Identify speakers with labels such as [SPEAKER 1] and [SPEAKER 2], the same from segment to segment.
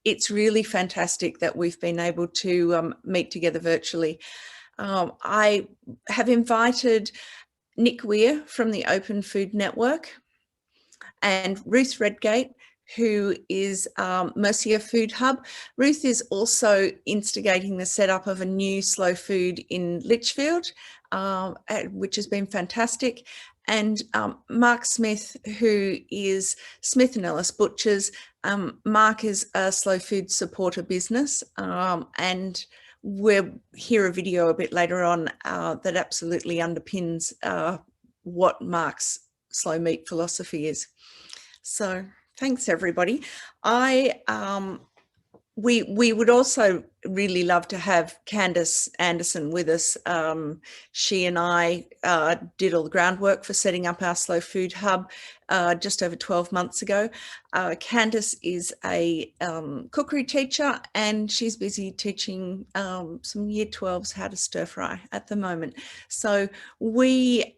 [SPEAKER 1] it's really fantastic that we've been able to meet together virtually. I have invited Nick Weir from the Open Food Network and Ruth Redgate, who is Mercia Food Hub. Ruth is also instigating the setup of a new slow food in Litchfield, which has been fantastic. And Mark Smith, who is Smith & Ellis Butchers. Mark is a slow food supporter business, and we'll hear a video a bit later on that absolutely underpins what Mark's slow meat philosophy is. So thanks, everybody. We would also really love to have Candace Anderson with us. She and I did all the groundwork for setting up our Slow Food Hub just over 12 months ago. Candace is a cookery teacher, and she's busy teaching some Year 12s how to stir fry at the moment. So we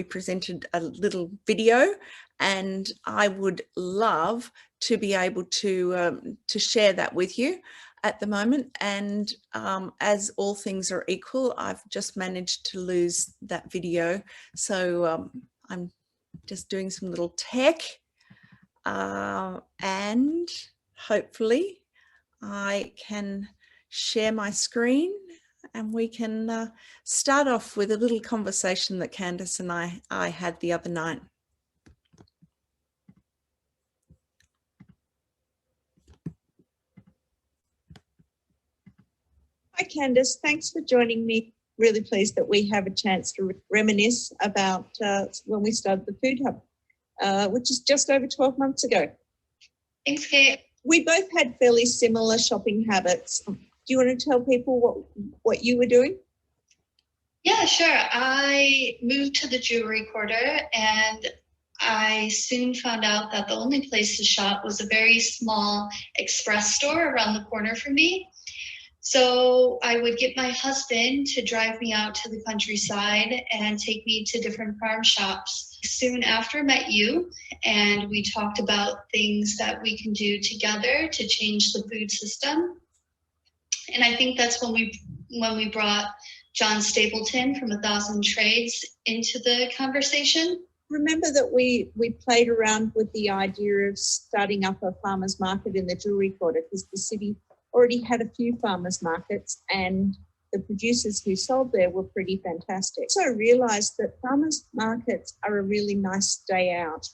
[SPEAKER 1] presented a little video, and I would love to be able to share that with you at the moment. And as all things are equal, I've just managed to lose that video. So I'm just doing some little tech, and hopefully I can share my screen and we can start off with a little conversation that Candace and I had the other night.
[SPEAKER 2] Hi, Candace. Thanks for joining me. Really pleased that we have a chance to reminisce about when we started the Food Hub, which is just over 12 months ago.
[SPEAKER 3] Thanks, Kate.
[SPEAKER 2] We both had fairly similar shopping habits. Do you want to tell people what you were doing?
[SPEAKER 3] Yeah, sure. I moved to the Jewelry Quarter, and I soon found out that the only place to shop was a very small express store around the corner from me. So I would get my husband to drive me out to the countryside and take me to different farm shops. Soon after met you, and we talked about things that we can do together to change the food system. And I think that's when we brought John Stapleton from 1,000 Trades into the conversation.
[SPEAKER 2] Remember that we played around with the idea of starting up a farmers market in the Jewelry Quarter, because the city already had a few farmers markets and the producers who sold there were pretty fantastic. So I realised that farmers markets are a really nice day out.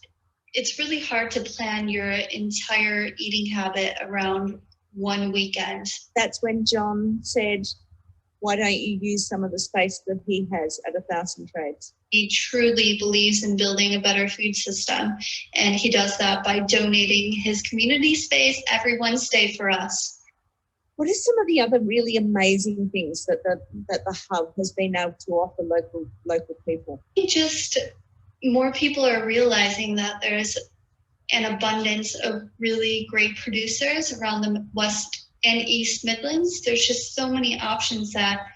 [SPEAKER 3] It's really hard to plan your entire eating habit around one weekend.
[SPEAKER 2] That's when John said, why don't you use some of the space that he has at 1,000 Trades?
[SPEAKER 3] He truly believes in building a better food system, and he does that by donating his community space every Wednesday for us.
[SPEAKER 2] What are some of the other really amazing things that the hub has been able to offer local people?
[SPEAKER 3] Just more people are realizing that there's an abundance of really great producers around the West and East Midlands. There's just so many options that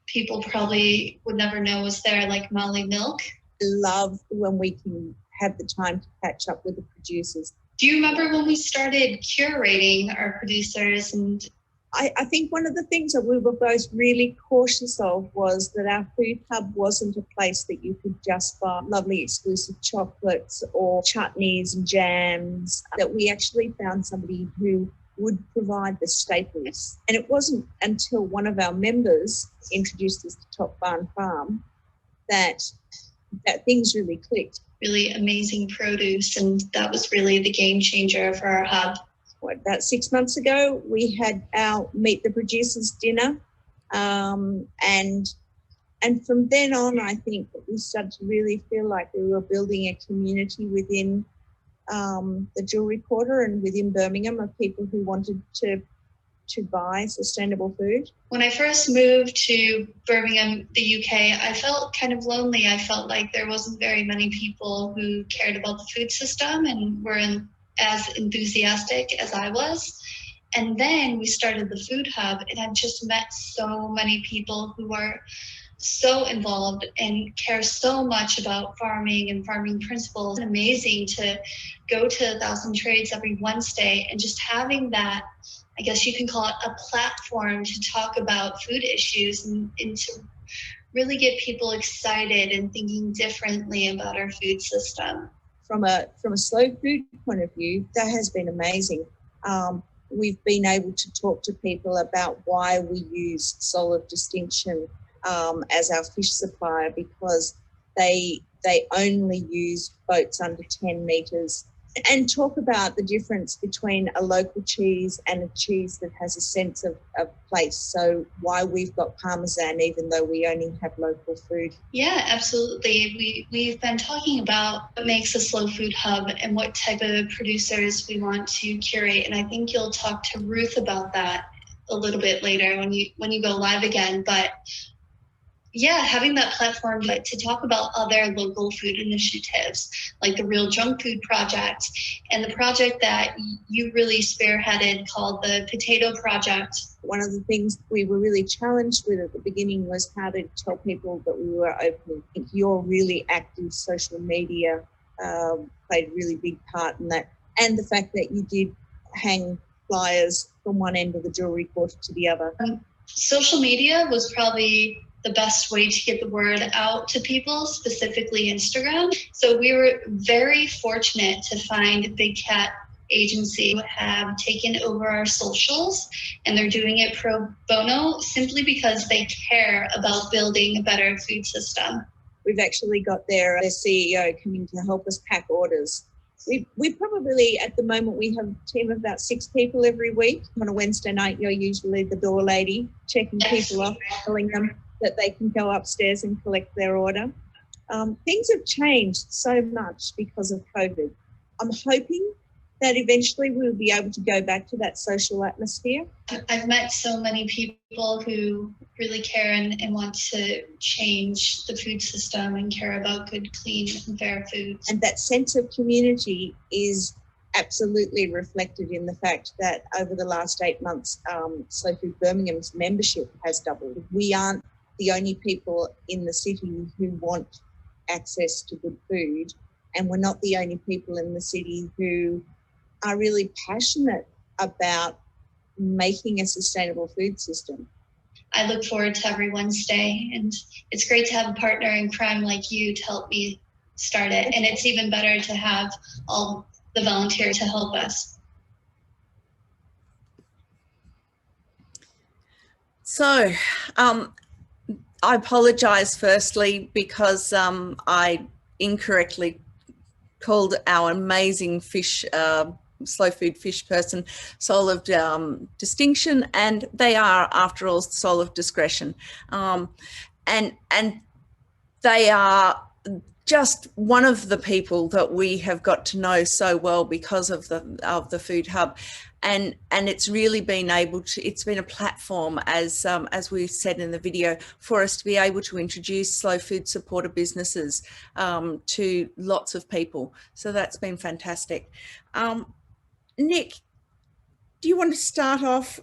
[SPEAKER 3] people probably would never know was there, like Molly Milk.
[SPEAKER 2] I love when we can have the time to catch up with the producers.
[SPEAKER 3] Do you remember when we started curating our producers? And
[SPEAKER 2] I think one of the things that we were both really cautious of was that our food hub wasn't a place that you could just buy lovely exclusive chocolates or chutneys and jams, that we actually found somebody who would provide the staples. And it wasn't until one of our members introduced us to Top Barn Farm that things really clicked.
[SPEAKER 3] Really amazing produce, and that was really the game changer for our hub.
[SPEAKER 2] About 6 months ago, we had our Meet the Producers dinner. And from then on, I think we started to really feel like we were building a community within the Jewelry Quarter and within Birmingham of people who wanted to buy sustainable food.
[SPEAKER 3] When I first moved to Birmingham, the UK, I felt kind of lonely. I felt like there wasn't very many people who cared about the food system and were as enthusiastic as I was. And then we started the Food Hub, and I've just met so many people who are so involved and care so much about farming and farming principles. It's amazing to go to 1,000 Trades every Wednesday and just having that, I guess you can call it a platform to talk about food issues and to really get people excited and thinking differently about our food system.
[SPEAKER 2] From a slow food point of view, that has been amazing. We've been able to talk to people about why we use Soul of Distinction as our fish supplier, because they only use boats under 10 metres, and talk about the difference between a local cheese and a cheese that has a sense of place. So why we've got Parmesan even though we only have local food.
[SPEAKER 3] Yeah, absolutely. We've been talking about what makes a slow food hub and what type of producers we want to curate. And I think you'll talk to Ruth about that a little bit later when you go live again. But yeah, having that platform to talk about other local food initiatives, like the Real Junk Food Project and the project that you really spearheaded called the Potato Project.
[SPEAKER 2] One of the things we were really challenged with at the beginning was how to tell people that we were open. I think your really active social media played a really big part in that. And the fact that you did hang flyers from one end of the jewellery quarter to the other.
[SPEAKER 3] Social media was probably the best way to get the word out to people, specifically Instagram. So we were very fortunate to find Big Cat Agency who have taken over our socials, and they're doing it pro bono simply because they care about building a better food system.
[SPEAKER 2] We've actually got their CEO coming to help us pack orders. We probably, at the moment, we have a team of about 6 people every week. On a Wednesday night, you're usually the door lady, checking people off, telling them that they can go upstairs and collect their order. Things have changed so much because of COVID. I'm hoping that eventually we'll be able to go back to that social atmosphere.
[SPEAKER 3] I've met so many people who really care and want to change the food system and care about good, clean and fair food.
[SPEAKER 2] And that sense of community is absolutely reflected in the fact that over the last 8 months, Slow Food Birmingham's membership has doubled. We aren't the only people in the city who want access to good food, and we're not the only people in the city who are really passionate about making a sustainable food system.
[SPEAKER 3] I look forward to every Wednesday, and it's great to have a partner in crime like you to help me start it. And it's even better to have all the volunteers to help us.
[SPEAKER 1] So, I apologise firstly because I incorrectly called our amazing fish, slow food fish person, Soul of Distinction, and they are, after all, Soul of Discretion. And they are just one of the people that we have got to know so well because of the Food Hub. And it's really been able to, it's been a platform, as we said in the video, for us to be able to introduce slow food supporter businesses to lots of people. So that's been fantastic. Nick, do you want to start off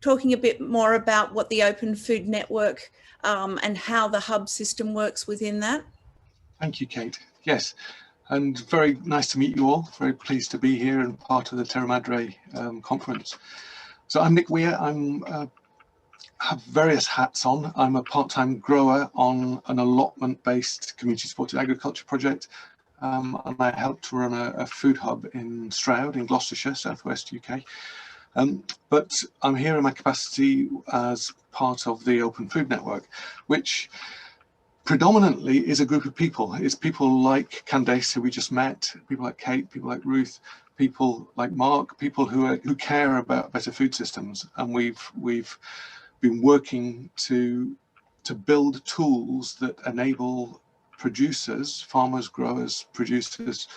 [SPEAKER 1] talking a bit more about what the Open Food Network and how the hub system works within that?
[SPEAKER 4] Thank you, Kate. Yes. And very nice to meet you all. Very pleased to be here and part of the Terra Madre conference. So I'm Nick Weir. I have various hats on. I'm a part-time grower on an allotment-based community-supported agriculture project, and I help to run a food hub in Stroud in Gloucestershire, southwest UK. But I'm here in my capacity as part of the Open Food Network, which predominantly is a group of people. It's people like Candace, who we just met, people like Kate, people like Ruth, people like Mark, people who care about better food systems. And we've been working to build tools that enable producers, farmers, growers, producers,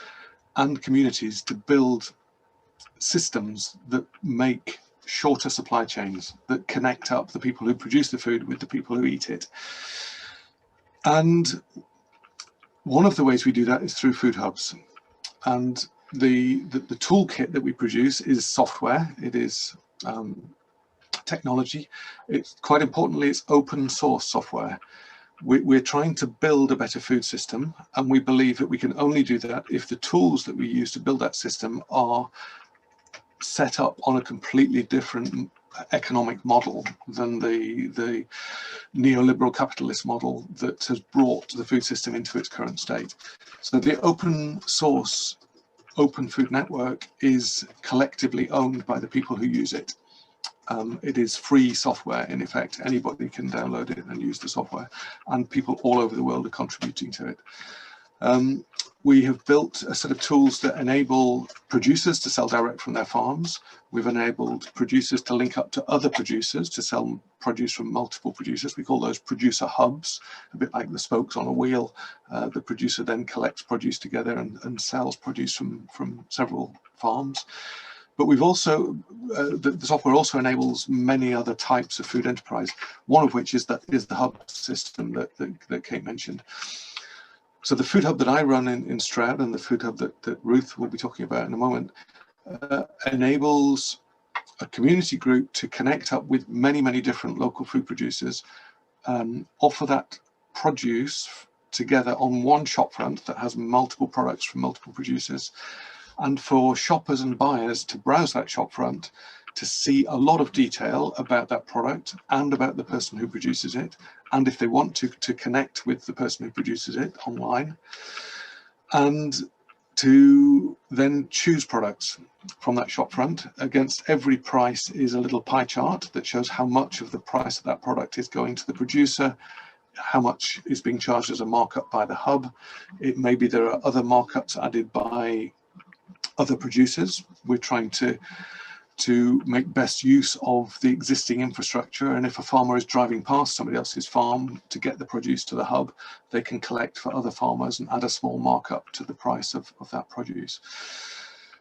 [SPEAKER 4] and communities to build systems that make shorter supply chains, that connect up the people who produce the food with the people who eat it. And one of the ways we do that is through food hubs. And the toolkit that we produce is software. It is technology. It's quite importantly, it's open source software. We're trying to build a better food system, and we believe that we can only do that if the tools that we use to build that system are set up on a completely different economic model than the neoliberal capitalist model that has brought the food system into its current state. So the open source Open Food Network is collectively owned by the people who use it. It is free software, in effect. Anybody can download it and use the software, and people all over the world are contributing to it. We have built a set of tools that enable producers to sell direct from their farms. We've enabled producers to link up to other producers to sell produce from multiple producers. We call those producer hubs, a bit like the spokes on a wheel. The producer then collects produce together and sells produce from several farms. But we've also, the software also enables many other types of food enterprise, one of which is the hub system that Kate mentioned. So the food hub that I run in Stroud, and the food hub that Ruth will be talking about in a moment, enables a community group to connect up with many, many different local food producers, offer that produce together on one shop front that has multiple products from multiple producers, and for shoppers and buyers to browse that shop front to see a lot of detail about that product and about the person who produces it, and if they want to connect with the person who produces it online, and to then choose products from that shop front. Against every price is a little pie chart that shows how much of the price of that product is going to the producer, how much is being charged as a markup by the hub. It may be there are other markups added by other producers. We're trying to make best use of the existing infrastructure, and if a farmer is driving past somebody else's farm to get the produce to the hub, they can collect for other farmers and add a small markup to the price of that produce.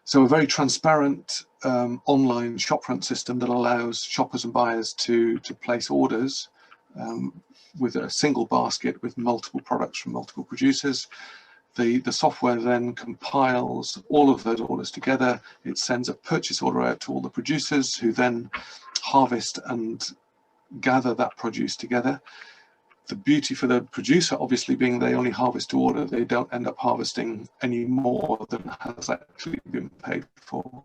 [SPEAKER 4] So a very transparent online shopfront system that allows shoppers and buyers to place orders with a single basket with multiple products from multiple producers. The software then compiles all of those orders together. It sends a purchase order out to all the producers, who then harvest and gather that produce together. The beauty for the producer, obviously, being they only harvest to order. They don't end up harvesting any more than has actually been paid for.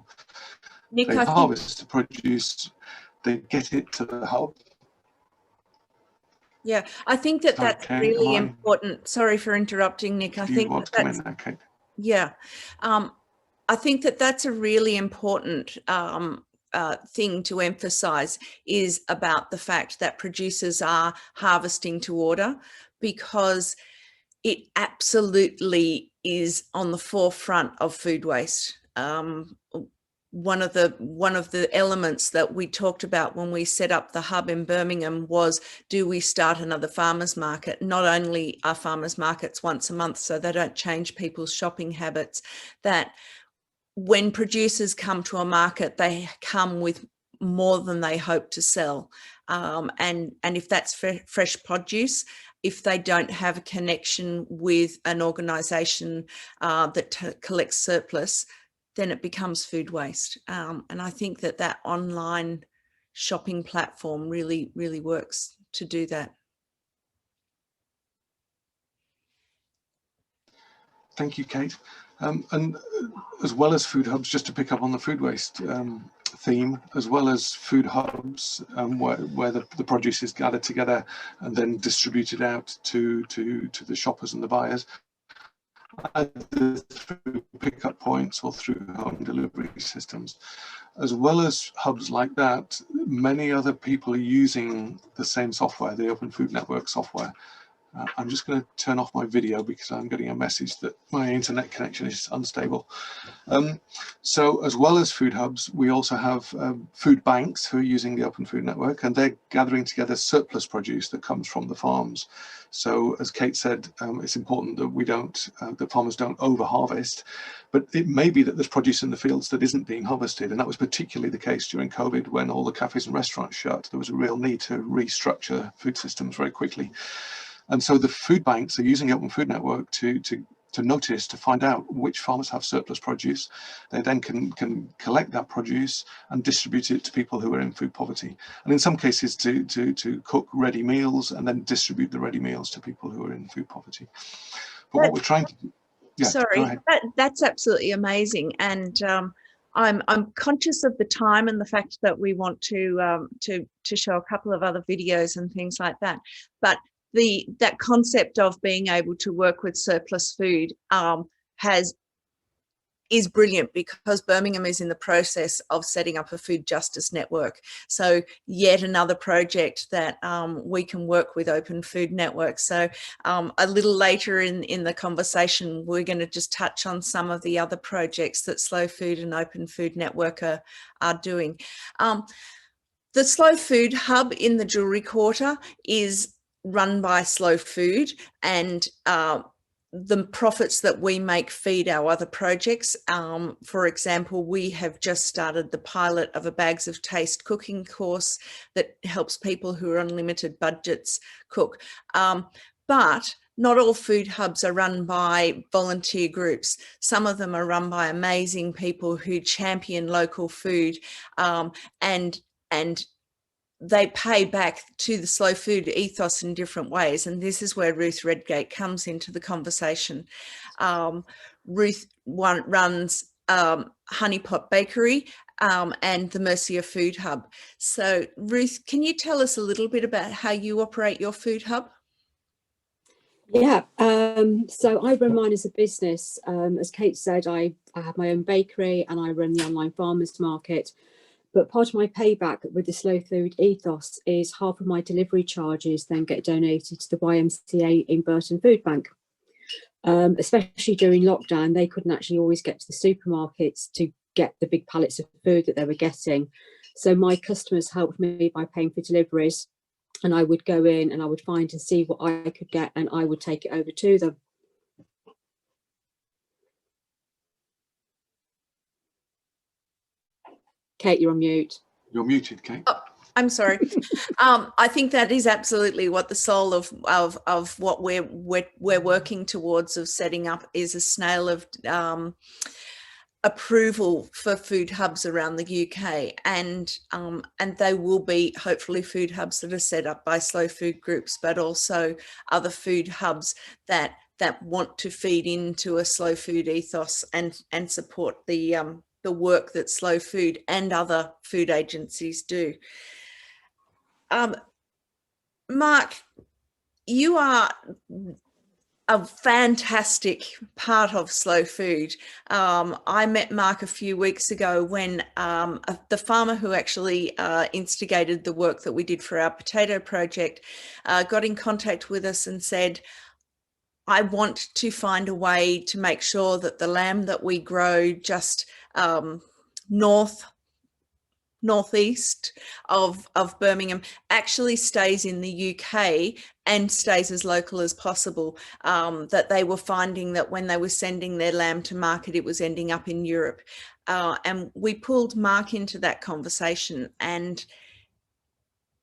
[SPEAKER 1] Nick,
[SPEAKER 4] they harvest the produce, they get it to the hub.
[SPEAKER 1] Yeah, I think that's really important. Sorry for interrupting, Nick. I think that's, yeah, I think that's a really important thing to emphasize, is about the fact that producers are harvesting to order, because it absolutely is on the forefront of food waste. One of the elements that we talked about when we set up the hub in Birmingham was, do we start another farmers market? Not only are farmers markets once a month, so they don't change people's shopping habits, that when producers come to a market, they come with more than they hope to sell. And if that's fresh produce, if they don't have a connection with an organisation that collects surplus, then it becomes food waste. And I think that online shopping platform really, really works to do that.
[SPEAKER 4] Thank you, Kate. And as well as food hubs, just to pick up on the food waste theme, as well as food hubs where the produce is gathered together and then distributed out to the shoppers and the buyers, either through pickup points or through home delivery systems. As well as hubs like that, many other people are using the same software, the Open Food Network software. I'm just going to turn off my video because I'm getting a message that my internet connection is unstable. So as well as food hubs, we also have food banks who are using the Open Food Network, and they're gathering together surplus produce that comes from the farms. So as Kate said, it's important that we don't, that farmers don't over harvest, but it may be that there's produce in the fields that isn't being harvested. And that was particularly the case during COVID, when all the cafes and restaurants shut. There was a real need to restructure food systems very quickly. And so the food banks are using the Open Food Network to notice, to find out which farmers have surplus produce. They then can collect that produce and distribute it to people who are in food poverty, and in some cases to cook ready meals and then distribute the ready meals to people who are in food poverty. But what we're trying to do,
[SPEAKER 1] sorry, that's absolutely amazing, and I'm conscious of the time and the fact that we want to show a couple of other videos and things like that, but that concept of being able to work with surplus food is brilliant, because Birmingham is in the process of setting up a food justice network. So yet another project that we can work with Open Food Network. So a little later in the conversation, we're going to just touch on some of the other projects that Slow Food and Open Food Network are doing. The Slow Food Hub in the Jewellery Quarter is run by Slow Food, and the profits that we make feed our other projects. For example, we have just started the pilot of a Bags of Taste cooking course that helps people who are on limited budgets cook. But not all food hubs are run by volunteer groups. Some of them are run by amazing people who champion local food, and they pay back to the slow food ethos in different ways. And this is where Ruth Redgate comes into the conversation. Ruth runs Honeypot Bakery and the Mercia Food Hub. So Ruth, can you tell us a little bit about how you operate your food hub?
[SPEAKER 5] Yeah, so I run mine as a business. As Kate said, I have my own bakery and I run the online farmers market. But part of my payback with the slow food ethos is half of my delivery charges then get donated to the YMCA in Burton Food Bank. Especially during lockdown, they couldn't actually always get to the supermarkets to get the big pallets of food that they were getting. So my customers helped me by paying for deliveries, and I would go in and I would find and see what I could get and I would take it over to them. Kate, you're on mute.
[SPEAKER 4] You're muted, Kate.
[SPEAKER 1] Oh, I'm sorry. I think that is absolutely what the soul of what we're working towards of setting up is a Snail of Approval for food hubs around the UK, and they will be hopefully food hubs that are set up by slow food groups, but also other food hubs that want to feed into a slow food ethos and support the work that Slow Food and other food agencies do. Mark, you are a fantastic part of Slow Food. I met Mark a few weeks ago when the farmer who actually instigated the work that we did for our potato project got in contact with us and said, I want to find a way to make sure that the lamb that we grow just northeast of Birmingham actually stays in the UK and stays as local as possible. That they were finding that when they were sending their lamb to market, it was ending up in Europe. And we pulled Mark into that conversation, and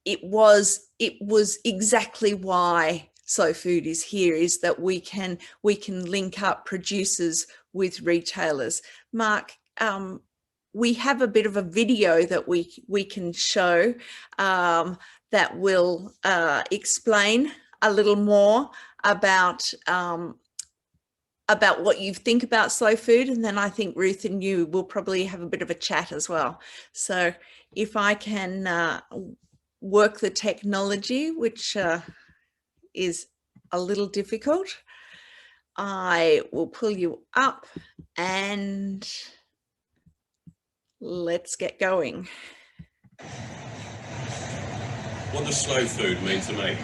[SPEAKER 1] it was exactly why Slow Food is here, is that we can link up producers with retailers. Mark, we have a bit of a video that we can show that will explain a little more about what you think about Slow Food, and then I think Ruth and you will probably have a bit of a chat as well. So if I can work the technology, which is a little difficult, I will pull you up and let's get going.
[SPEAKER 6] What does Slow Food mean to me?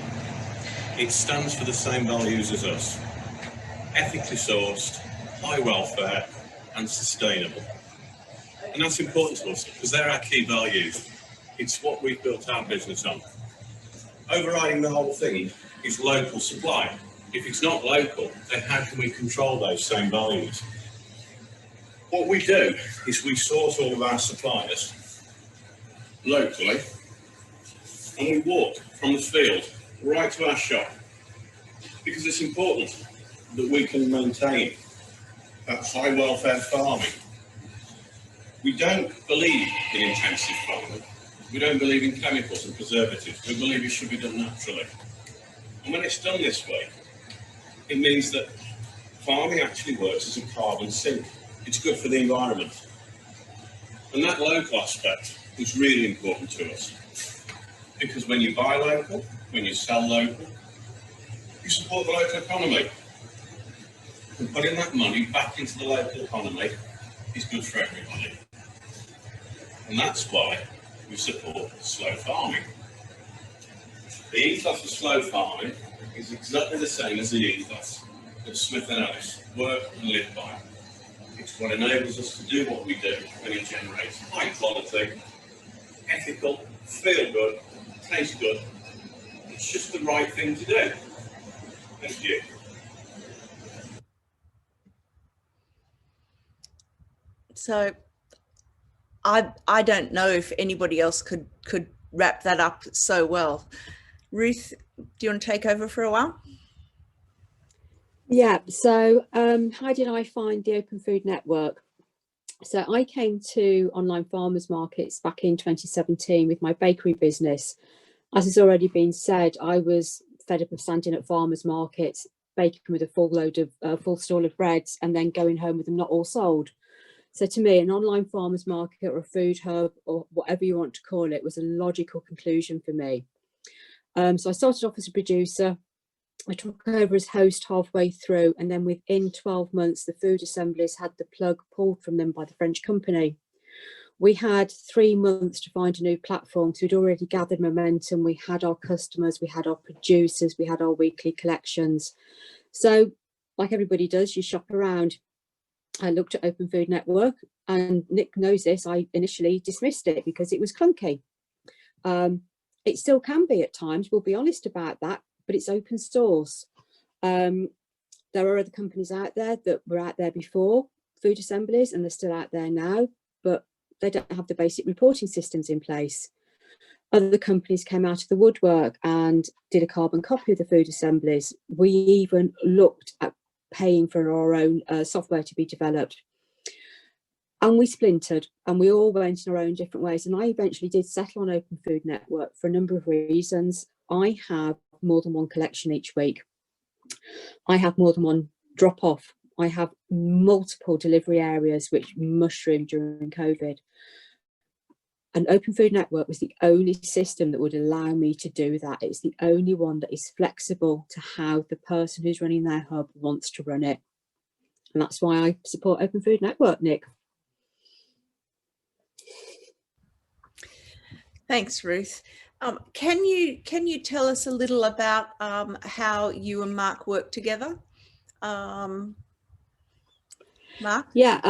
[SPEAKER 6] It stands for the same values as us: ethically sourced, high welfare and sustainable. And that's important to us because they're our key values. It's what we've built our business on. Overriding the whole thing is local supply. If it's not local, then how can we control those same values? What we do is we source all of our suppliers locally, and we walk from the field right to our shop, because it's important. that we can maintain that high welfare farming. We don't believe in intensive farming. We don't believe in chemicals and preservatives. We believe it should be done naturally. And when it's done this way, it means that farming actually works as a carbon sink. It's good for the environment. And that local aspect is really important to us. Because when you buy local, when you sell local, you support the local economy. And putting that money back into the local economy is good for everybody. And that's why we support slow farming. The ethos of slow farming is exactly the same as the ethos that Smith & Ellis work and live by. It's what enables us to do what we do, and it generates high quality, ethical, feel good, taste good. It's just the right thing to do. Thank you.
[SPEAKER 1] So I don't know if anybody else could wrap that up so well. Ruth, do you want to take over for a while?
[SPEAKER 5] Yeah, so how did I find the Open Food Network? So I came to online farmers markets back in 2017 with my bakery business. As has already been said, I was fed up of standing at farmers markets, baking with a full stall of breads and then going home with them not all sold. So to me, an online farmers market or a food hub or whatever you want to call it was a logical conclusion for me. So I started off as a producer. I took over as host halfway through, and then within 12 months, the food assemblies had the plug pulled from them by the French company. We had 3 months to find a new platform, so we'd already gathered momentum. We had our customers, we had our producers, we had our weekly collections. So like everybody does, you shop around. I looked at Open Food Network, and Nick knows this, I initially dismissed it because it was clunky. It still can be at times, we'll be honest about that, but it's open source. There are other companies out there that were out there before food assemblies, and they're still out there now, but they don't have the basic reporting systems in place. Other companies came out of the woodwork and did a carbon copy of the food assemblies. We even looked at paying for our own software to be developed. And we splintered and we all went in our own different ways. And I eventually did settle on Open Food Network for a number of reasons. I have more than one collection each week. I have more than one drop off. I have multiple delivery areas which mushroomed during COVID. And Open Food Network was the only system that would allow me to do that. It's the only one that is flexible to how the person who's running their hub wants to run it. And that's why I support Open Food Network, Nick.
[SPEAKER 1] Thanks, Ruth. Can you tell us a little about how you and Mark work together? Mark?
[SPEAKER 5] Yeah,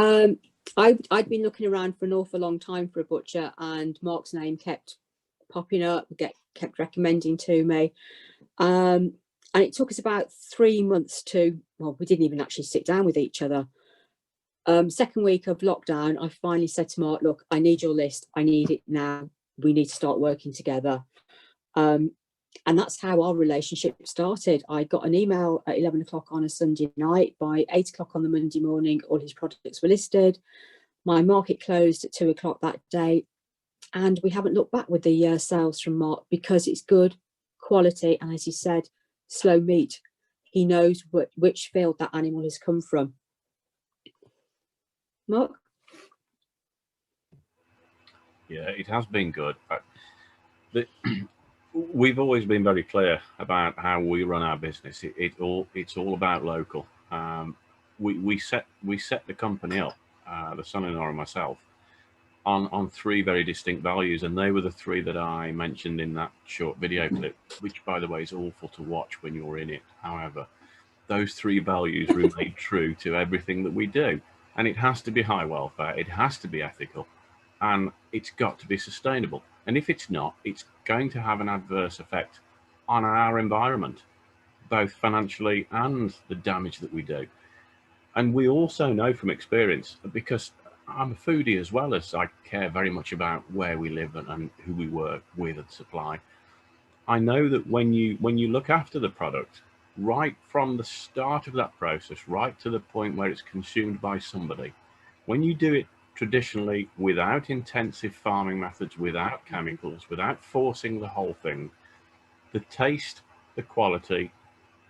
[SPEAKER 5] I'd been looking around for an awful long time for a butcher, and Mark's name kept popping up, kept recommending to me. And it took us about 3 months to, well, we didn't even actually sit down with each other. Second week of lockdown, I finally said to Mark, look, I need your list. I need it now. We need to start working together. And that's how our relationship started. I got an email at 11 o'clock on a Sunday night. By 8 o'clock on the Monday morning, all his products were listed. My market closed at 2 o'clock that day. And we haven't looked back with the sales from Mark because it's good quality. And as he said, slow meat. He knows which field that animal has come from. Mark?
[SPEAKER 7] Yeah, it has been good. We've always been very clear about how we run our business. It's all about local. We set the company up, the son-in-law and myself, on 3 very distinct values, and they were the 3 that I mentioned in that short video clip, which, by the way, is awful to watch when you're in it. However, those 3 values remain true to everything that we do, and it has to be high welfare, it has to be ethical, and it's got to be sustainable. And if it's not, it's going to have an adverse effect on our environment, both financially and the damage that we do. And we also know from experience, because I'm a foodie as well as I care very much about where we live and who we work with and supply. I know that when you look after the product, right from the start of that process, right to the point where it's consumed by somebody. When you do it traditionally, without intensive farming methods, without chemicals, without forcing the whole thing, the taste, the quality,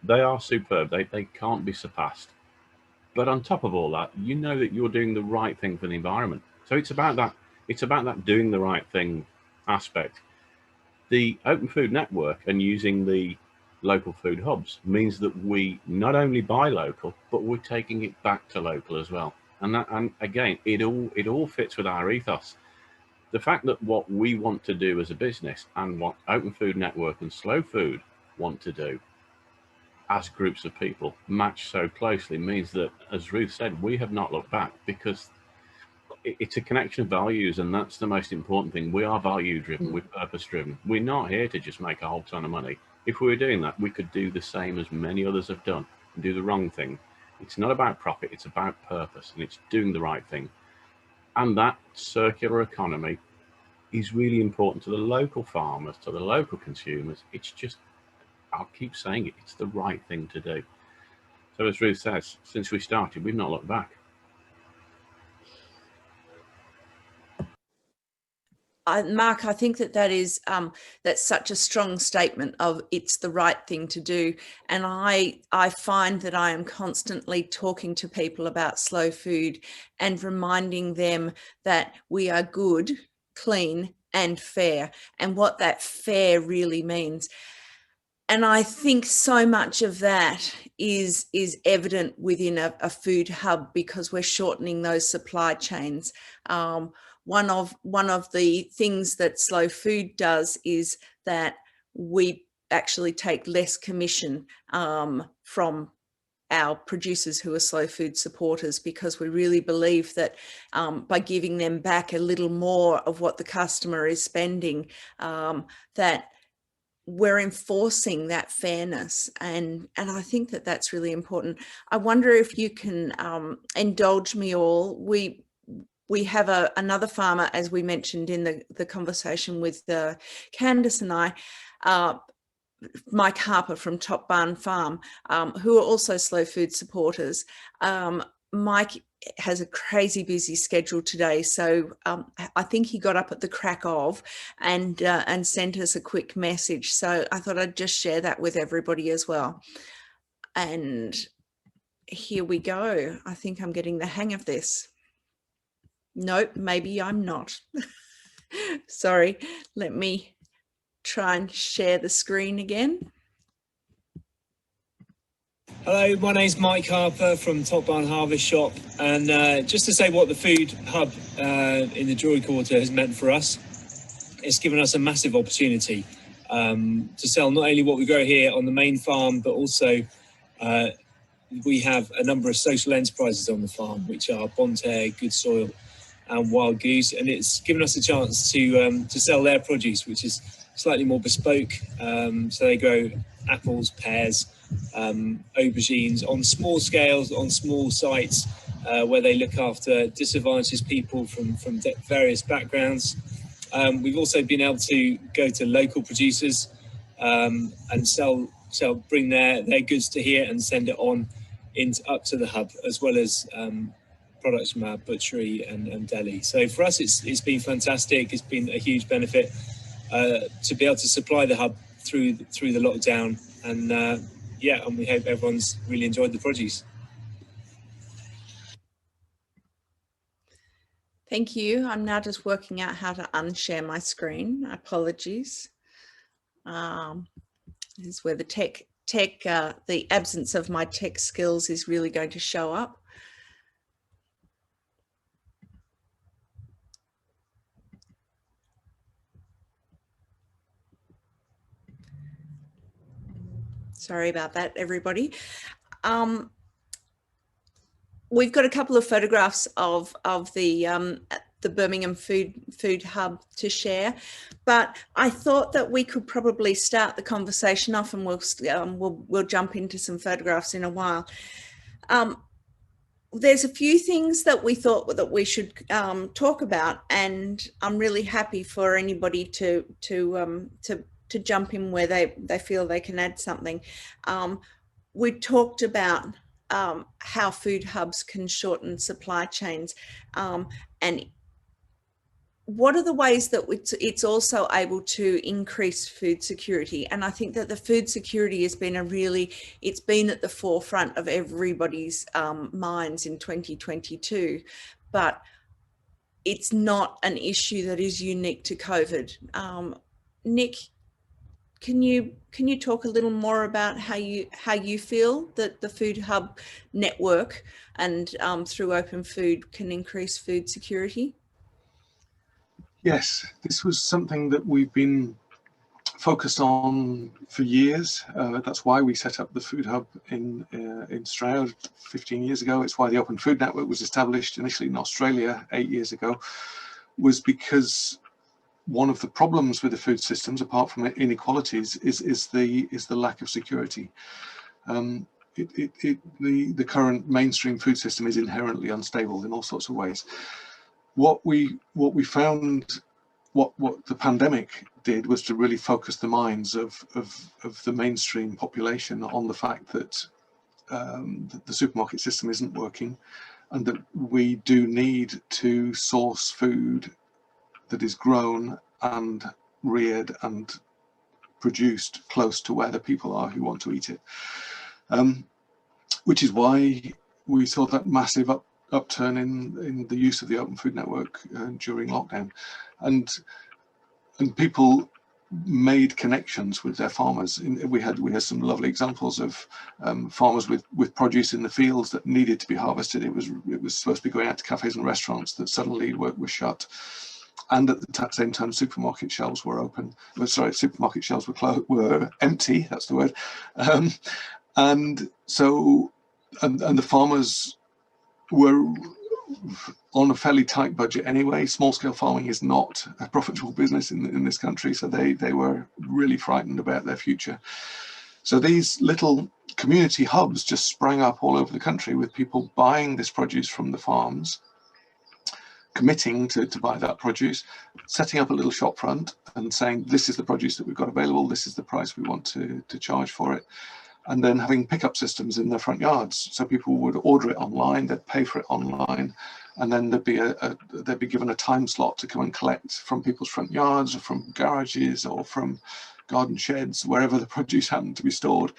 [SPEAKER 7] they are superb. They can't be surpassed. But on top of all that, you know that you're doing the right thing for the environment. So it's about that. It's about that doing the right thing aspect. The Open Food Network and using the local food hubs means that we not only buy local, but we're taking it back to local as well. And again, it all fits with our ethos. The fact that what we want to do as a business and what Open Food Network and Slow Food want to do as groups of people match so closely means that, as Ruth said, we have not looked back, because it's a connection of values, and that's the most important thing. We are value driven, we're purpose driven. We're not here to just make a whole ton of money. If we were doing that, we could do the same as many others have done and do the wrong thing. It's not about profit, it's about purpose, and it's doing the right thing. And that circular economy is really important to the local farmers, to the local consumers. It's just, I'll keep saying it, it's the right thing to do. So as Ruth says, since we started, we've not looked back.
[SPEAKER 1] Mark, I think that's such a strong statement of it's the right thing to do. And I find that I am constantly talking to people about slow food and reminding them that we are good, clean and fair, and what that fair really means. And I think so much of that is evident within a food hub, because we're shortening those supply chains. One of the things that Slow Food does is that we actually take less commission from our producers who are slow food supporters, because we really believe that by giving them back a little more of what the customer is spending, that we're enforcing that fairness, and I think that that's really important. I wonder if you can indulge me all. We have another farmer, as we mentioned in the conversation with Candace and I, Mike Harper from Top Barn Farm, who are also slow food supporters. Mike has a crazy busy schedule today, so I think he got up at the crack of and sent us a quick message. So I thought I'd just share that with everybody as well. And here we go. I think I'm getting the hang of this. Nope, maybe I'm not. Sorry, let me try and share the screen again.
[SPEAKER 8] Hello, my name's Mike Harper from Top Barn Harvest Shop, and just to say what the food hub in the Jewellery Quarter has meant for us, it's given us a massive opportunity to sell not only what we grow here on the main farm, but also we have a number of social enterprises on the farm, which are Bonterre, Good Soil and Wild Goose, and it's given us a chance to sell their produce, which is slightly more bespoke. So they grow apples, pears, aubergines on small scales, on small sites, where they look after disadvantaged people from various backgrounds. We've also been able to go to local producers and bring their goods to here and send it on up to the hub, as well as products from our butchery and deli. So for us, it's been fantastic. It's been a huge benefit to be able to supply the hub through the lockdown, and and we hope everyone's really enjoyed the produce.
[SPEAKER 1] Thank you. I'm now just working out how to unshare my screen. Apologies. This is where the absence of my tech skills is really going to show up. Sorry about that, everybody. We've got a couple of photographs of the Birmingham Food Hub to share, but I thought that we could probably start the conversation off, and we'll jump into some photographs in a while. There's a few things that we thought that we should talk about, and I'm really happy for anybody to jump in where they feel they can add something. we talked about how food hubs can shorten supply chains, and what are the ways that it's also able to increase food security? And I think that the food security has been it's been at the forefront of everybody's minds in 2022, but it's not an issue that is unique to COVID. Nick, can you talk a little more about how you feel that the Food Hub network and through Open Food can increase food security?
[SPEAKER 4] Yes, this was something that we've been focused on for years. That's why we set up the Food Hub in Australia 15 years ago. It's why the Open Food Network was established initially in Australia 8 years ago, was because one of the problems with the food systems, apart from inequalities, is the lack of security. The current mainstream food system is inherently unstable in all sorts of ways. What we found, what the pandemic did, was to really focus the minds of the mainstream population on the fact that the supermarket system isn't working, and that we do need to source food that is grown and reared and produced close to where the people are who want to eat it. Which is why we saw that massive upturn in the use of the Open Food Network during lockdown, and people made connections with their farmers. We had some lovely examples of farmers with produce in the fields that needed to be harvested. It was supposed to be going out to cafes and restaurants that suddenly were shut, and at the same time supermarket shelves were open. Supermarket shelves were empty. That's the word. And so the farmers were on a fairly tight budget anyway. Small-scale farming is not a profitable business in this country, so they were really frightened about their future. So these little community hubs just sprang up all over the country, with people buying this produce from the farms, committing to buy that produce, setting up a little shop front and saying, this is the produce that we've got available, this is the price we want to charge for it. And then having pickup systems in their front yards, so people would order it online, they'd pay for it online, and then they'd be given a time slot to come and collect from people's front yards, or from garages, or from garden sheds, wherever the produce happened to be stored.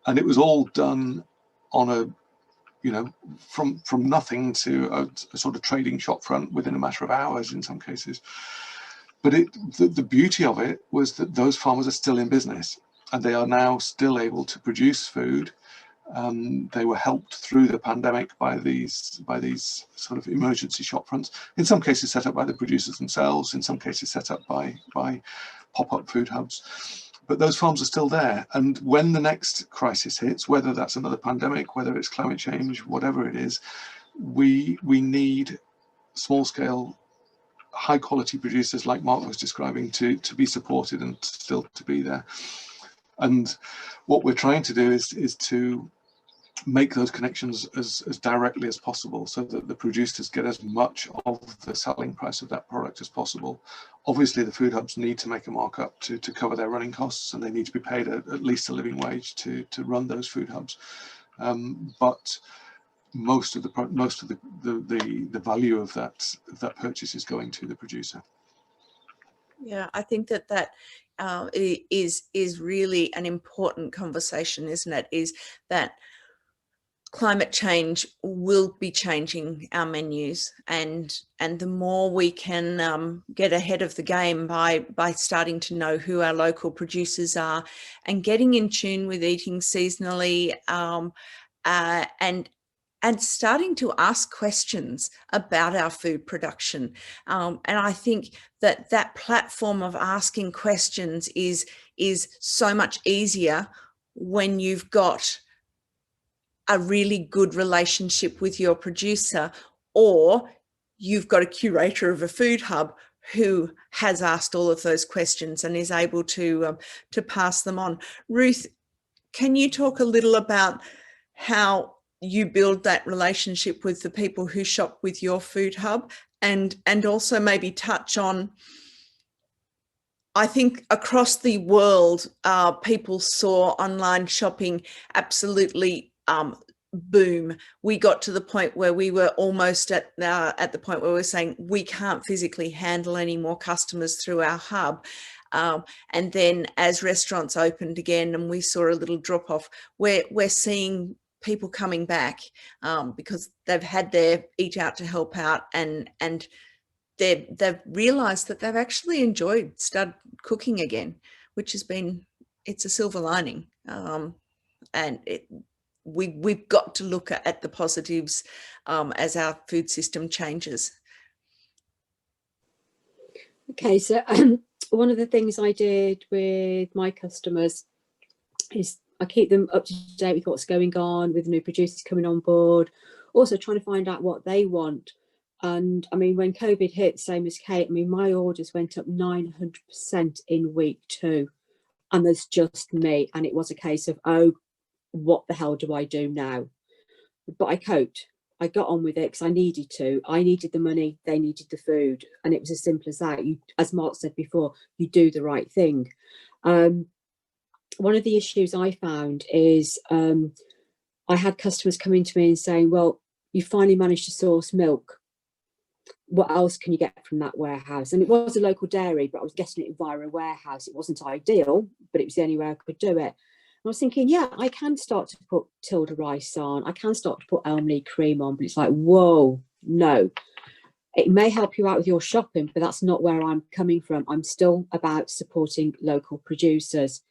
[SPEAKER 4] And it was all done on a, from nothing to a sort of trading shop front within a matter of hours in some cases. But the beauty of it was that those farmers are still in business, and they are now still able to produce food. They were helped through the pandemic by these sort of emergency shop fronts, in some cases set up by the producers themselves, in some cases set up by pop-up food hubs. But those farms are still there. And when the next crisis hits, whether that's another pandemic, whether it's climate change, whatever it is, we need small-scale, high-quality producers like Mark was describing to be supported and still to be there. And what we're trying to do is to make those connections as directly as possible, so that the producers get as much of the selling price of that product as possible. Obviously, the food hubs need to make a markup to cover their running costs, and they need to be paid at least a living wage to run those food hubs. But most of the value of that purchase is going to the producer.
[SPEAKER 1] Yeah, I think that is really an important conversation, isn't it? Is that climate change will be changing our menus, and the more we can get ahead of the game by starting to know who our local producers are, and getting in tune with eating seasonally, and starting to ask questions about our food production. And I think that platform of asking questions is so much easier when you've got a really good relationship with your producer, or you've got a curator of a food hub who has asked all of those questions and is able to pass them on. Ruth, can you talk a little about how you build that relationship with the people who shop with your food hub, and also maybe touch on I think across the world, people saw online shopping absolutely boom. We got to the point where we were almost at the point where we were saying we can't physically handle any more customers through our hub. And then as restaurants opened again and we saw a little drop off, we're seeing people coming back because they've had their eat out to help out, and they've realized that they've actually enjoyed start cooking again, which has been, it's a silver lining. And we've got to look at the positives as our food system changes.
[SPEAKER 5] Okay, so one of the things I did with my customers is I keep them up to date with what's going on, with new producers coming on board, also trying to find out what they want. And I mean, when COVID hit, same as Kate, I mean, my orders went up 900% in week 2, and there's just me. And it was a case of, oh, what the hell do I do now? But I coped. I got on with it because I needed to. I needed the money, they needed the food, and it was as simple as that. You, as Mark said before, you do the right thing. One of the issues I found is I had customers coming to me and saying, well, you finally managed to source milk. What else can you get from that warehouse? And it was a local dairy, but I was getting it via a warehouse. It wasn't ideal, but it was the only way I could do it. I was thinking, yeah, I can start to put Tilda rice on. I can start to put Elmley cream on, but it's like, whoa, no. It may help you out with your shopping, but that's not where I'm coming from. I'm still about supporting local producers.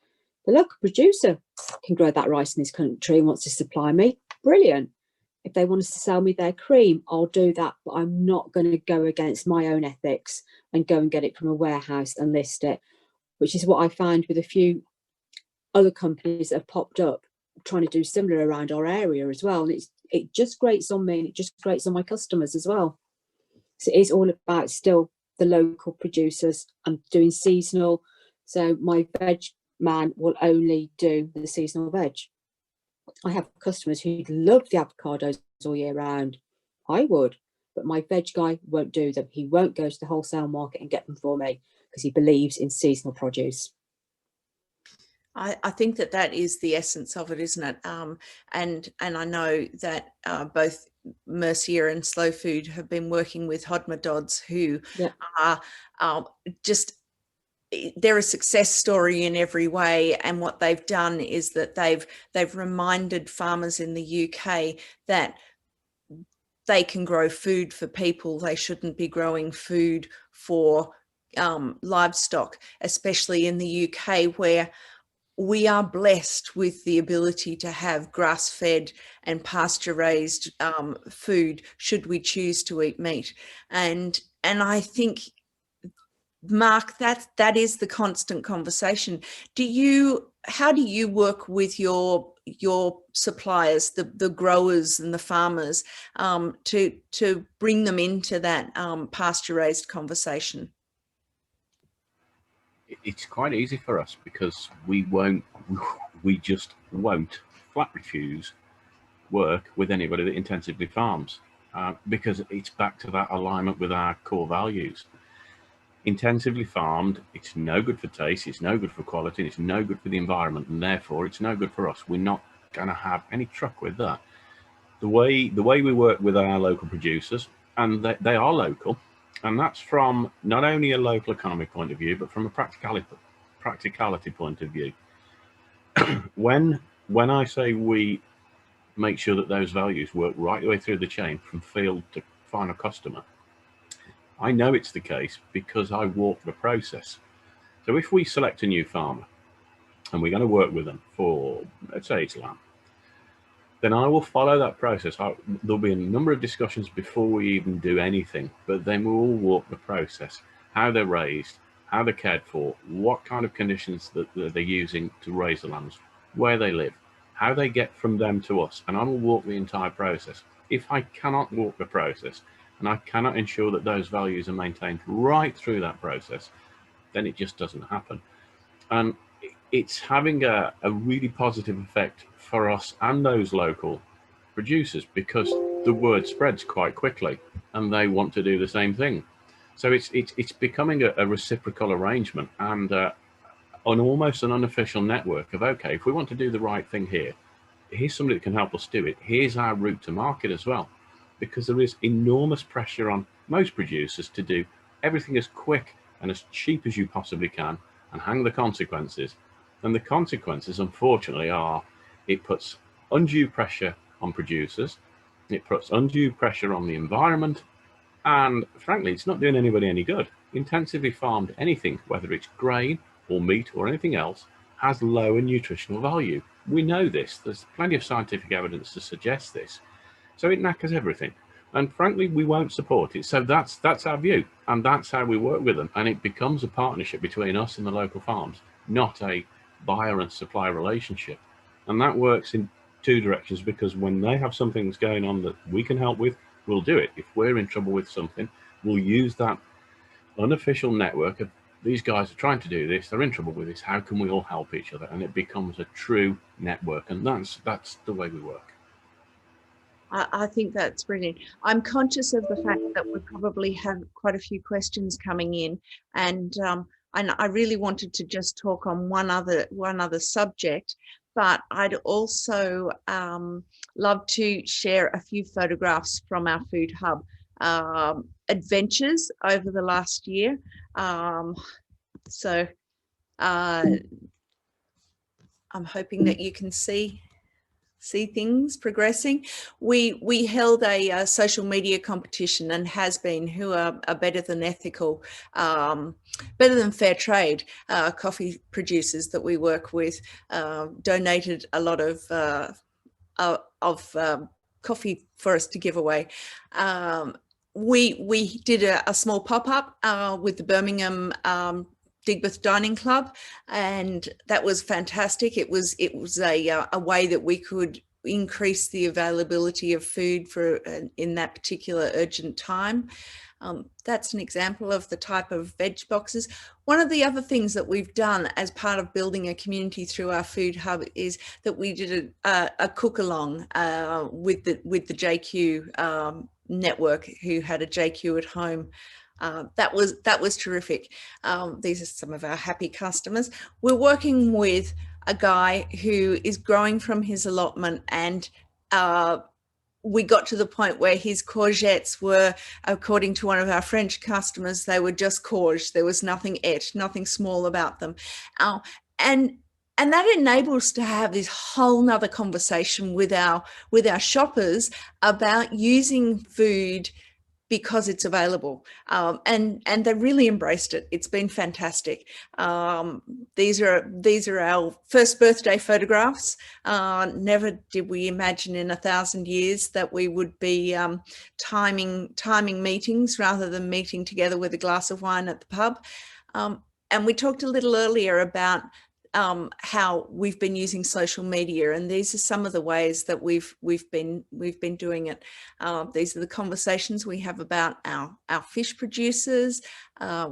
[SPEAKER 5] The local producer can grow that rice in this country and wants to supply me. Brilliant. If they want us to sell me their cream, I'll do that, but I'm not going to go against my own ethics and go and get it from a warehouse and list it, which is what I found with a few other companies that have popped up trying to do similar around our area as well. And it just grates on me, and it just grates on my customers as well. So it is all about still the local producers. I'm doing seasonal, so my veg man will only do the seasonal veg. I have customers who love the avocados all year round. I would, but my veg guy won't do them. He won't go to the wholesale market and get them for me because he believes in seasonal produce.
[SPEAKER 1] I think that is the essence of it, isn't it? And I know that both Mercia and Slow Food have been working with Hodma Dodds, who are just, they're a success story in every way. And what they've done is that they've reminded farmers in the UK that they can grow food for people. They shouldn't be growing food for livestock, especially in the UK, where we are blessed with the ability to have grass-fed and pasture-raised food should we choose to eat meat. And I think, Mark, that is the constant conversation. How do you work with your suppliers, the growers and the farmers, to bring them into that pasture-raised conversation?
[SPEAKER 7] It's quite easy for us because we just won't flat refuse work with anybody that intensively farms because it's back to that alignment with our core values. Intensively farmed, it's no good for taste, it's no good for quality, it's no good for the environment, and therefore it's no good for us. We're not going to have any truck with that. The way we work with our local producers, and they are local, and that's from not only a local economy point of view, but from a practicality point of view. When I say we make sure that those values work right the way through the chain from field to final customer, I know it's the case because I walk the process. So if we select a new farmer and we're going to work with them for, let's say it's lamb, then I will follow that process. There'll be a number of discussions before we even do anything, but then we'll all walk the process, how they're raised, how they're cared for, what kind of conditions that they're using to raise the lambs, where they live, how they get from them to us, and I will walk the entire process. If I cannot walk the process and I cannot ensure that those values are maintained right through that process, then it just doesn't happen. And it's having a really positive effect for us and those local producers because the word spreads quite quickly and they want to do the same thing. So it's becoming a reciprocal arrangement, and on almost an unofficial network of, okay, if we want to do the right thing here, here's somebody that can help us do it. Here's our route to market as well, because there is enormous pressure on most producers to do everything as quick and as cheap as you possibly can and hang the consequences. And the consequences, unfortunately, are it puts undue pressure on producers, it puts undue pressure on the environment, and frankly, it's not doing anybody any good. Intensively farmed anything, whether it's grain or meat or anything else, has lower nutritional value. We know this. There's plenty of scientific evidence to suggest this. So it knackers everything. And frankly, we won't support it. So that's our view, and that's how we work with them. And it becomes a partnership between us and the local farms, not a buyer and supplier relationship. And that works in two directions, because when they have something that's going on that we can help with, we'll do it. If we're in trouble with something, we'll use that unofficial network of these guys are trying to do this, they're in trouble with this, how can we all help each other? And it becomes a true network, and that's the way we work.
[SPEAKER 1] I think that's brilliant. I'm conscious of the fact that we probably have quite a few questions coming in, and I really wanted to just talk on one other subject, but I'd also love to share a few photographs from our food hub adventures over the last year. So I'm hoping that you can see things progressing. We held a social media competition, and has been, who are better than ethical, better than fair trade coffee producers that we work with, donated a lot of coffee for us to give away. We did a small pop-up with the Birmingham Digbeth Dining Club, and that was fantastic. It was a way that we could increase the availability of food for in that particular urgent time. That's an example of the type of veg boxes. One of the other things that we've done as part of building a community through our food hub is that we did a cook along with the JQ network, who had a JQ at home. That was terrific. These are some of our happy customers. We're working with a guy who is growing from his allotment, and we got to the point where his courgettes were, according to one of our French customers, they were just courge. There was nothing nothing small about them. And that enables us to have this whole nother conversation with our shoppers about using food because it's available, and they really embraced it. It's been fantastic. These are our first birthday photographs. Never did we imagine in 1,000 years that we would be timing meetings rather than meeting together with a glass of wine at the pub. And we talked a little earlier about how we've been using social media, and these are some of the ways that we've been doing it. These are the conversations we have about our fish producers.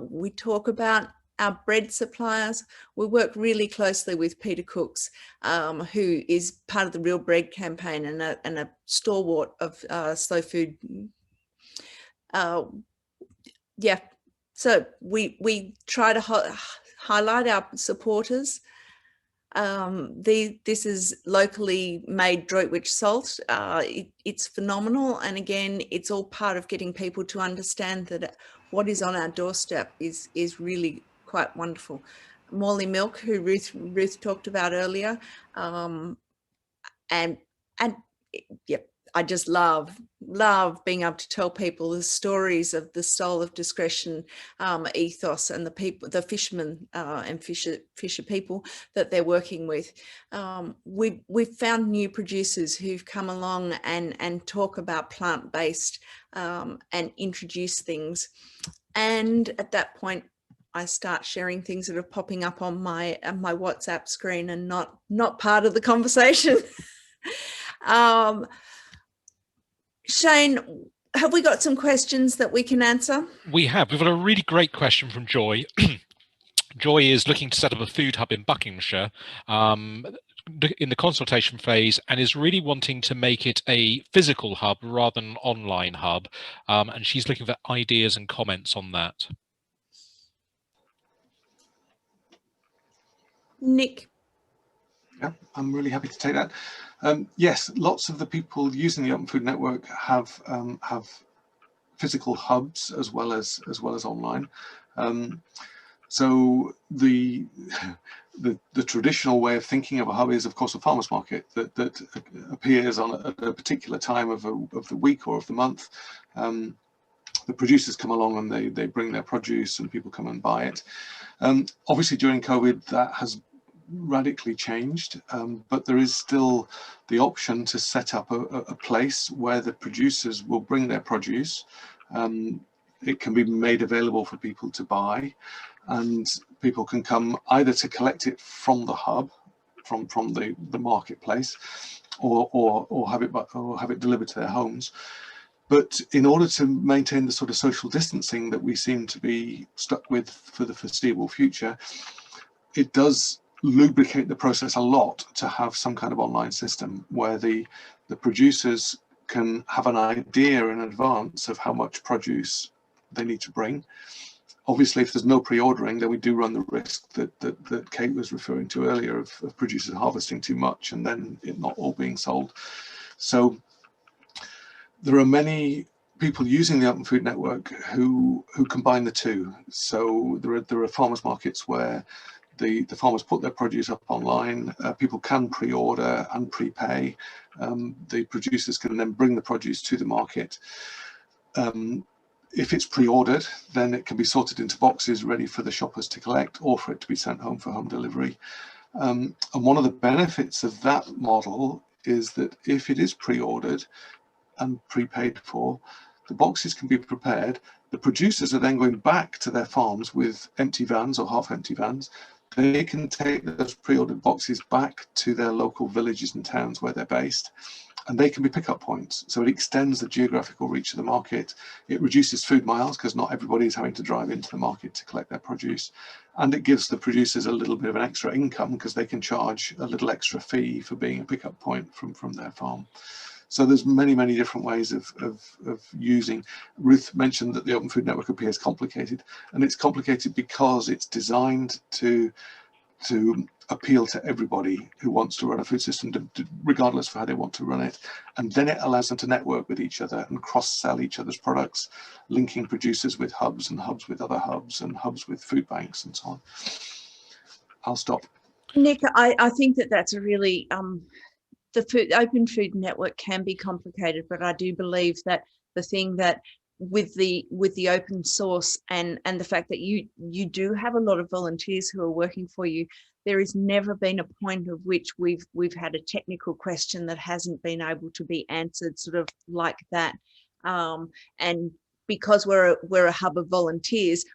[SPEAKER 1] We talk about our bread suppliers. We work really closely with Peter Cooks, who is part of the Real Bread campaign and a stalwart of slow food. Yeah, so we try to highlight our supporters. This is locally made Droitwich salt. It's phenomenal, and again, it's all part of getting people to understand that what is on our doorstep is really quite wonderful. Morley milk, who Ruth talked about earlier, and yep. I just love being able to tell people the stories of the Soul of Discretion ethos and the people, the fishermen and fisher people that they're working with. We've found new producers who've come along and talk about plant-based and introduce things. And at that point, I start sharing things that are popping up on my WhatsApp screen and not part of the conversation. Shane, have we got some questions that we can answer?
[SPEAKER 9] We have. We've got a really great question from Joy. Joy is looking to set up a food hub in Buckinghamshire. in the consultation phase and is really wanting to make it a physical hub rather than an online hub. And she's looking for ideas and comments on that.
[SPEAKER 1] Nick.
[SPEAKER 4] Yeah, I'm really happy to take that. Yes, lots of the people using the Open Food Network have physical hubs as well as online. So the traditional way of thinking of a hub is, of course, a farmer's market that appears at a particular time of the week or of the month. The producers come along and they bring their produce and people come and buy it. Obviously, during COVID, that has radically changed, but there is still the option to set up a place where the producers will bring their produce. It can be made available for people to buy, and people can come either to collect it from the hub, from the marketplace, or have it delivered to their homes. But in order to maintain the sort of social distancing that we seem to be stuck with for the foreseeable future, it does lubricate the process a lot to have some kind of online system where the producers can have an idea in advance of how much produce they need to bring. Obviously, if there's no pre-ordering, then we do run the risk that Kate was referring to earlier of producers harvesting too much and then it not all being sold. So there are many people using the Open Food Network who combine the two. So there are farmers markets where the farmers put their produce up online, people can pre-order and prepay. The producers can then bring the produce to the market. If it's pre-ordered, then it can be sorted into boxes ready for the shoppers to collect or for it to be sent home for home delivery. And one of the benefits of that model is that if it is pre-ordered and prepaid for, the boxes can be prepared. The producers are then going back to their farms with empty vans or half-empty vans. They can take those pre-ordered boxes back to their local villages and towns where they're based, and they can be pickup points. So it extends the geographical reach of the market. It reduces food miles because not everybody is having to drive into the market to collect their produce. And it gives the producers a little bit of an extra income because they can charge a little extra fee for being a pickup point from their farm. So there's many, many different ways of using. Ruth mentioned that the Open Food Network appears complicated, and it's complicated because it's designed to appeal to everybody who wants to run a food system, regardless of how they want to run it. And then it allows them to network with each other and cross-sell each other's products, linking producers with hubs and hubs with other hubs and hubs with food banks and so on. I'll stop.
[SPEAKER 1] Nick, I think that's a really the Open Food Network can be complicated, but I do believe that the thing that with the open source and the fact that you do have a lot of volunteers who are working for you, there has never been a point of which we've had a technical question that hasn't been able to be answered sort of like that. And because we're a hub of volunteers,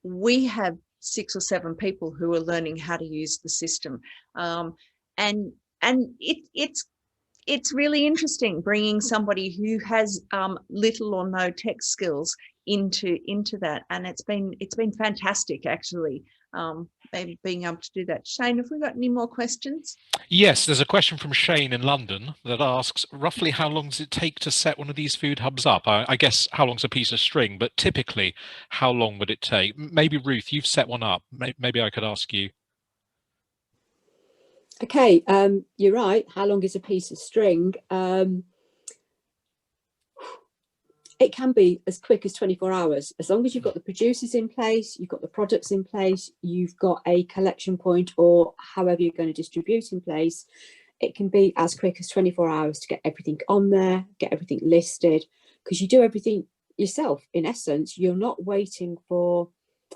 [SPEAKER 1] we have 6 or 7 people who are learning how to use the system. And it's really interesting bringing somebody who has little or no tech skills into that, and it's been fantastic actually, being able to do that. Shane, have we got any more questions?
[SPEAKER 9] Yes, there's a question from Shane in London that asks, roughly how long does it take to set one of these food hubs up? I guess how long's a piece of string, but typically how long would it take? Maybe Ruth, you've set one up. Maybe I could ask you.
[SPEAKER 5] Okay, you're right. How long is a piece of string? It can be as quick as 24 hours. As long as you've got the producers in place, you've got the products in place, you've got a collection point or however you're going to distribute in place, it can be as quick as 24 hours to get everything on there, get everything listed, because you do everything yourself. In essence, you're not waiting for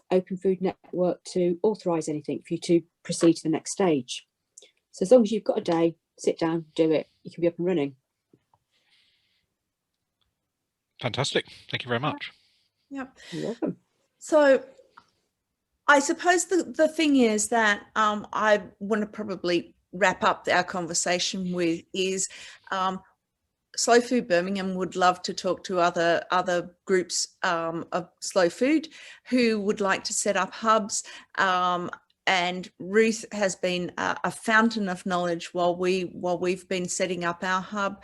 [SPEAKER 5] Open Food Network to authorise anything for you to proceed to the next stage. So as long as you've got a day, sit down, do it, you can be up and running.
[SPEAKER 9] Fantastic. Thank you very much.
[SPEAKER 1] Yeah.
[SPEAKER 5] You're welcome.
[SPEAKER 1] So I suppose the thing is that I want to probably wrap up our conversation with is Slow Food Birmingham would love to talk to other groups of slow food who would like to set up hubs. and Ruth has been a fountain of knowledge while we've been setting up our hub.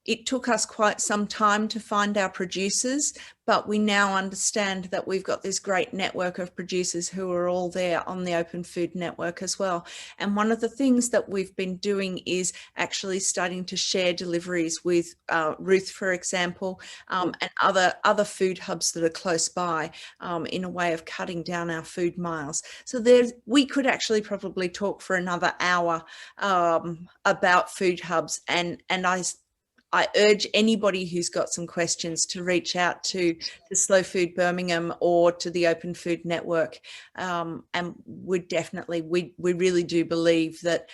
[SPEAKER 1] It took us quite some time to find our producers, but we now understand that we've got this great network of producers who are all there on the Open Food Network as well. And one of the things that we've been doing is actually starting to share deliveries with Ruth, for example, and other food hubs that are close by, in a way of cutting down our food miles. So we could actually probably talk for another hour about food hubs, and I urge anybody who's got some questions to reach out to Slow Food Birmingham or to the Open Food Network. And we really do believe that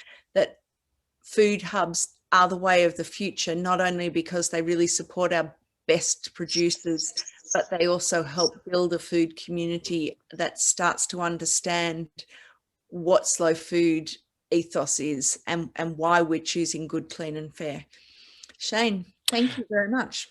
[SPEAKER 1] food hubs are the way of the future, not only because they really support our best producers, but they also help build a food community that starts to understand what slow food ethos is and why we're choosing good, clean and fair. Shane, thank you very much.